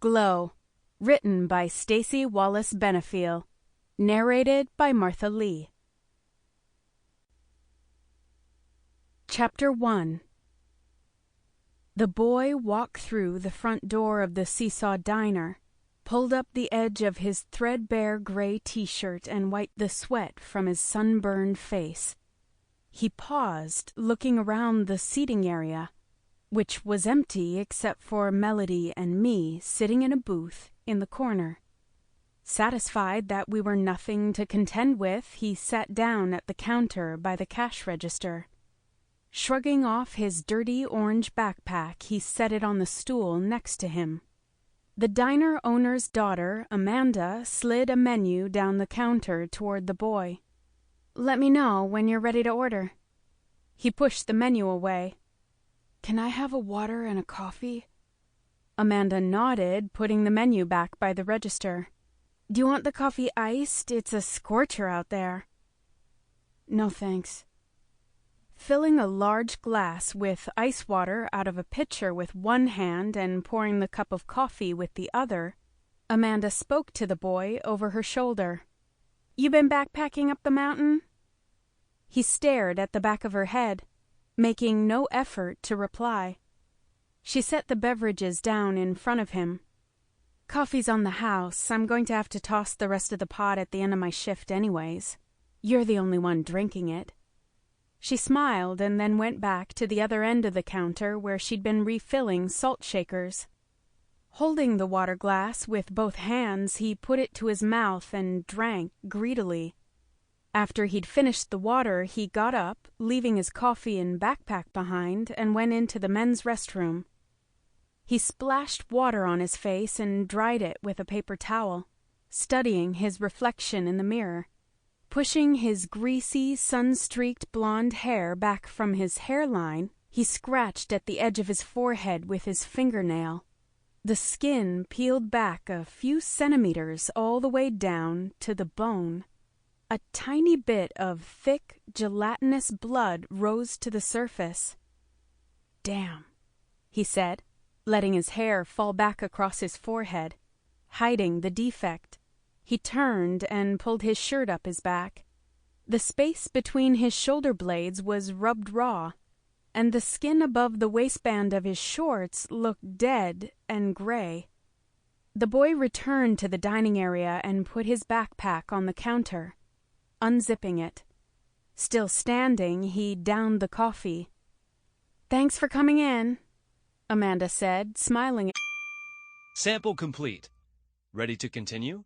Glow. Written by Stacey Wallace Benefiel. Narrated by Martha Lee. Chapter 1. The boy walked through the front door of the Seesaw Diner, pulled up the edge of his threadbare gray t-shirt and wiped the sweat from his sunburned face. He paused, looking around the seating area, which was empty except for Melody and me sitting in a booth in the corner. Satisfied that we were nothing to contend with, he sat down at the counter by the cash register. Shrugging off his dirty orange backpack, he set it on the stool next to him. The diner owner's daughter, Amanda, slid a menu down the counter toward the boy. "Let me know when you're ready to order." He pushed the menu away. "Can I have a water and a coffee?" Amanda nodded, putting the menu back by the register. "Do you want the coffee iced? It's a scorcher out there." "No, thanks." Filling a large glass with ice water out of a pitcher with one hand and pouring the cup of coffee with the other, Amanda spoke to the boy over her shoulder. "You been backpacking up the mountain?" He stared at the back of her head, making no effort to reply. She set the beverages down in front of him. "Coffee's on the house. I'm going to have to toss the rest of the pot at the end of my shift anyways. You're the only one drinking it." She smiled and then went back to the other end of the counter where she'd been refilling salt shakers. Holding the water glass with both hands, he put it to his mouth and drank greedily. After he'd finished the water, he got up, leaving his coffee and backpack behind, and went into the men's restroom. He splashed water on his face and dried it with a paper towel, studying his reflection in the mirror. Pushing his greasy, sun-streaked blonde hair back from his hairline, he scratched at the edge of his forehead with his fingernail. The skin peeled back a few centimeters all the way down to the bone. A tiny bit of thick, gelatinous blood rose to the surface. "Damn," he said, letting his hair fall back across his forehead, hiding the defect. He turned and pulled his shirt up his back. The space between his shoulder blades was rubbed raw, and the skin above the waistband of his shorts looked dead and gray. The boy returned to the dining area and put his backpack on the counter, unzipping it. Still standing, he downed the coffee. "Thanks for coming in," Amanda said, smiling. Sample complete. Ready to continue?